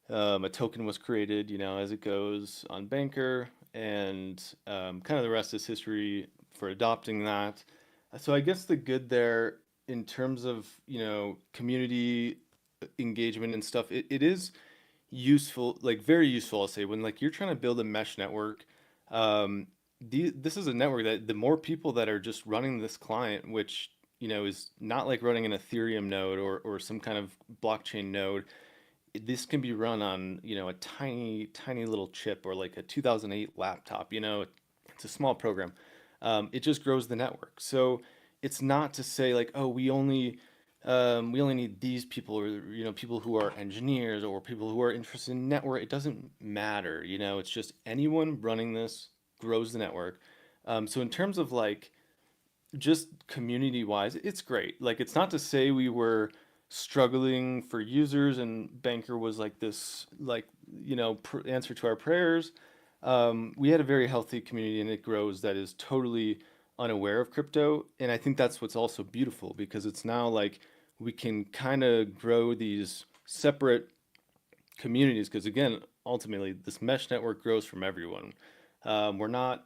A token was created, as it goes on Banker, and kind of the rest is history for adopting that. So I guess the good there in terms of, community engagement and stuff, it is useful, like very useful, I'll say, when like you're trying to build a mesh network. Um, this is a network that the more people that are just running this client, which, is not like running an Ethereum node or some kind of blockchain node. This can be run on, a tiny, tiny little chip or like a 2008 laptop, it's a small program. It just grows the network. So it's not to say like, oh, we only need these people, or, people who are engineers or people who are interested in network. It doesn't matter, it's just anyone running this grows the network. So in terms of like, just community wise, it's great. Like, it's not to say we were struggling for users and Banker was like this, like, answer to our prayers. We had a very healthy community, and it grows, that is totally unaware of crypto. And I think that's what's also beautiful, because it's now like we can kind of grow these separate communities, because again, ultimately this mesh network grows from everyone. We're not,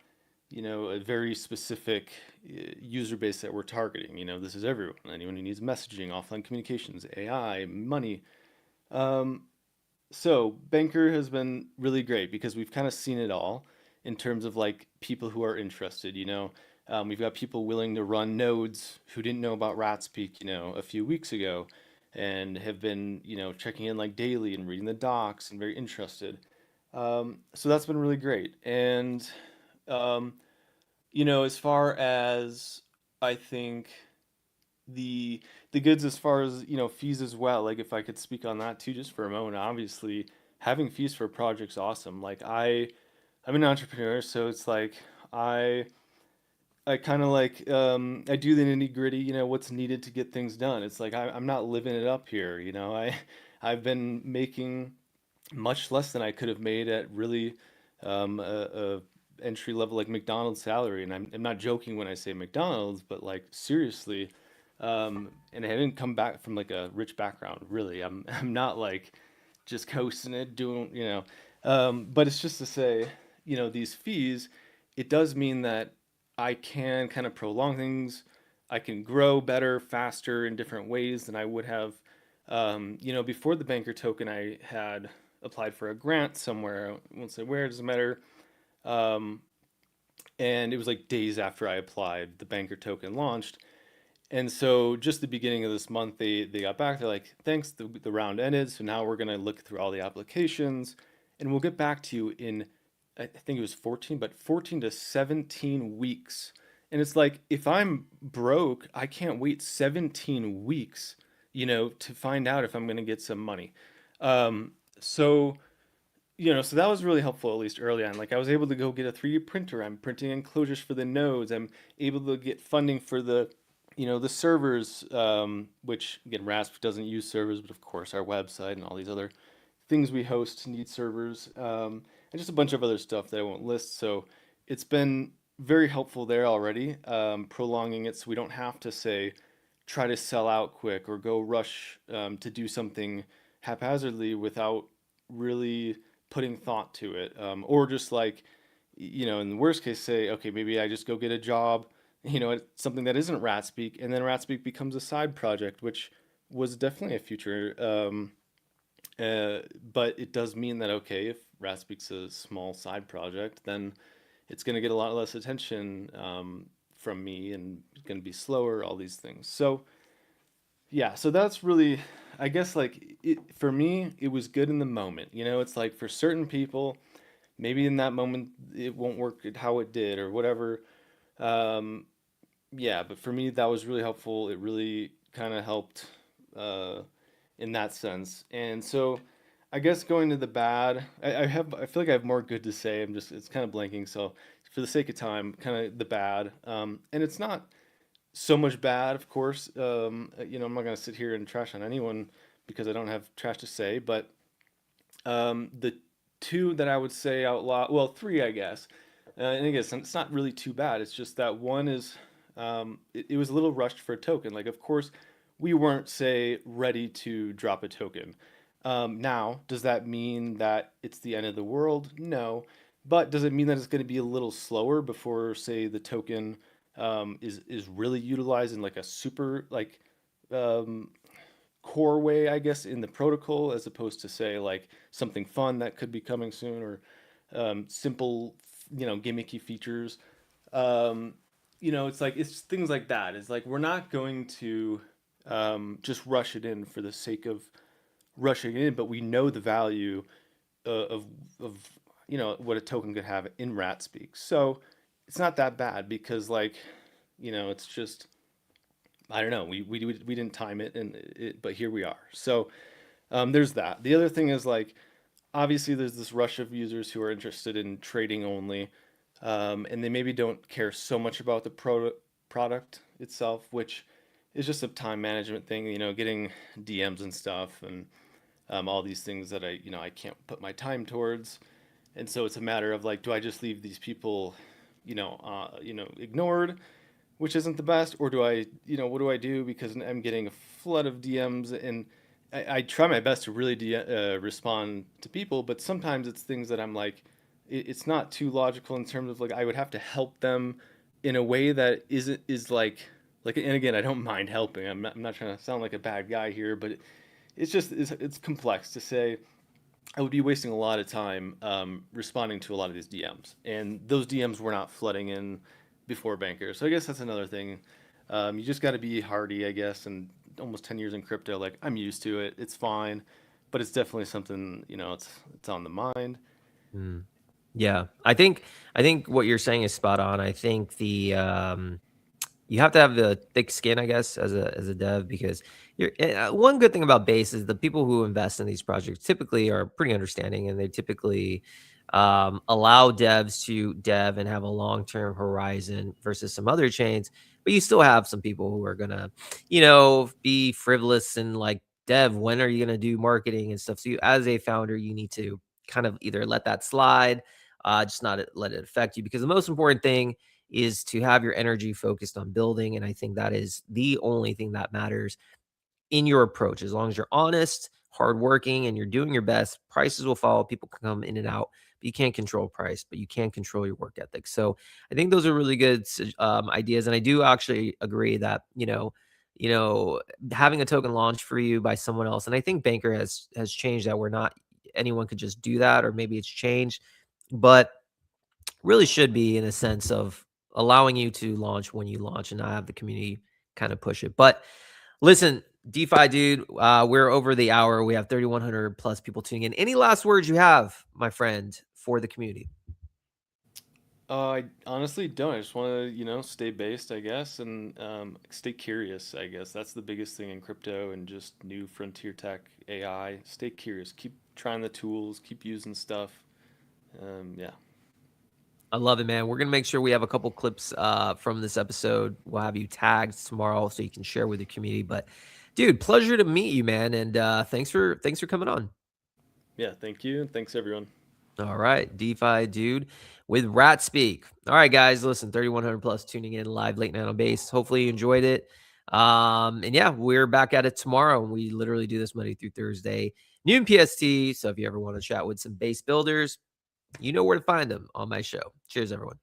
a very specific user base that we're targeting. This is everyone, anyone who needs messaging, offline communications, AI, money. Um, So Banker has been really great because we've kind of seen it all in terms of like people who are interested, you know. We've got people willing to run nodes who didn't know about RatsPeak, you know, a few weeks ago and have been, you know, checking in like daily and reading the docs and very interested. So that's been really great. And, um, you know, as far as I think the the goods as far as you know fees as well, like if I could speak on that too just for a moment, obviously having fees for a project's awesome. Like I'm an entrepreneur, so it's like i I kind of like I do the nitty gritty, you know, what's needed to get things done. It's like I'm not living it up here, you know. I've been making much less than I could have made at really a entry level like McDonald's salary. And I'm not joking when I say McDonald's, but like seriously. And I didn't come back from like a rich background, really. I'm not like just coasting it, doing, you know. But it's just to say, you know, these fees, it does mean that I can kind of prolong things. I can grow better, faster in different ways than I would have. You know, before the banker token, I had applied for a grant somewhere. I won't say where, it doesn't matter. Um, and it was like days after I applied, the banker token launched. And so just the beginning of this month, they got back. They're like, thanks, the round ended. So now we're going to look through all the applications and we'll get back to you in, I think it was 14, but 14 to 17 weeks. And it's like, if I'm broke, I can't wait 17 weeks, you know, to find out if I'm going to get some money. So you know, so that was really helpful, at least early on. Like I was able to go get a 3D printer. I'm printing enclosures for the nodes. I'm able to get funding for the, you know, the servers, which again, Rasp doesn't use servers, but of course our website and all these other things we host need servers, and just a bunch of other stuff that I won't list. So it's been very helpful there already, prolonging it so we don't have to say, try to sell out quick or go rush to do something haphazardly without really putting thought to it, or just like, you know, in the worst case, say, okay, maybe I just go get a job, you know, at something that isn't RatSpeak, and then RatSpeak becomes a side project, which was definitely a future. Uh, but it does mean that okay, if RatSpeak's a small side project, then it's going to get a lot less attention from me, and it's going to be slower. All these things. So yeah, so that's really, I guess, like for me, it was good in the moment. You know, it's like for certain people, maybe in that moment it won't work how it did or whatever. Um, yeah, but for me, that was really helpful. It really kind of helped uh, in that sense. And so, I guess going to the bad, I feel like I have more good to say. It's kind of blanking. So, for the sake of time, kind of the bad. And it's not so much bad, of course. You know, I'm not gonna sit here and trash on anyone because I don't have trash to say. But the two that I would say out loud, well, three, I guess. And I guess it's not really too bad. It's just that one is, it was a little rushed for a token. Like, of course, we weren't, say, ready to drop a token. Now, does that mean that it's the end of the world? No. But does it mean that it's going to be a little slower before, say, the token is really utilized in like a super like um, core way, I guess, in the protocol, as opposed to say like something fun that could be coming soon, or simple, you know, gimmicky features. Um, you know, it's like it's things like that. It's like we're not going to just rush it in for the sake of rushing it in, but we know the value of you know what a token could have in rat speak. So it's not that bad because like you know it's just I don't know we didn't time it and but here we are. So there's that. The other thing is like obviously there's this rush of users who are interested in trading only, and they maybe don't care so much about the product itself, which is just a time management thing. You know, getting DMs and stuff and all these things that I can't put my time towards. And so it's a matter of like, do I just leave these people, ignored, which isn't the best, or do I, what do I do because I'm getting a flood of DMs and I try my best to really respond to people, but sometimes it's things that I'm like, it's not too logical in terms of like I would have to help them in a way that is like, and again I don't mind helping. I'm not trying to sound like a bad guy here, but it's just it's complex to say I would be wasting a lot of time responding to a lot of these DMs, and those DMs were not flooding in before bankers. So I guess that's another thing. You just got to be hardy, I guess. And almost 10 years in crypto, like I'm used to it. It's fine, but it's definitely something, it's on the mind. Mm. Yeah, I think what you're saying is spot on. I think you have to have the thick skin, I guess, as a dev, because one good thing about Base is the people who invest in these projects typically are pretty understanding, and they typically allow devs to dev and have a long-term horizon versus some other chains. But you still have some people who are gonna, be frivolous and like, dev, when are you gonna do marketing and stuff? So you, as a founder, you need to kind of either let that slide, just not let it affect you, because the most important thing is to have your energy focused on building. And I think that is the only thing that matters in your approach. As long as you're honest, hardworking, and you're doing your best, prices will follow. People can come in and out, but you can't control price, but you can control your work ethic. So I think those are really good ideas. And I do actually agree that, having a token launched for you by someone else. And I think Banker has changed that, where not anyone could just do that, or maybe it's changed, but really should be in a sense of allowing you to launch when you launch and not have the community kind of push it. But listen, DeFi dude, we're over the hour. We have 3,100 plus people tuning in. Any last words you have, my friend, for the community? I honestly don't. I just want to, stay based, I guess, and stay curious, I guess. That's the biggest thing in crypto and just new frontier tech, AI. Stay curious. Keep trying the tools, keep using stuff. Yeah. I love it, man. We're gonna make sure we have a couple clips from this episode. We'll have you tagged tomorrow so you can share with the community. But dude, pleasure to meet you, man. And thanks for coming on. Yeah, thank you. And thanks, everyone. All right, DeFi dude with Rat Speak. All right, guys, listen, 3,100 plus tuning in live late night on Base. Hopefully you enjoyed it. And yeah, we're back at it tomorrow. And we literally do this Monday through Thursday, noon PST. So if you ever want to chat with some base builders, you know where to find them on my show. Cheers, everyone.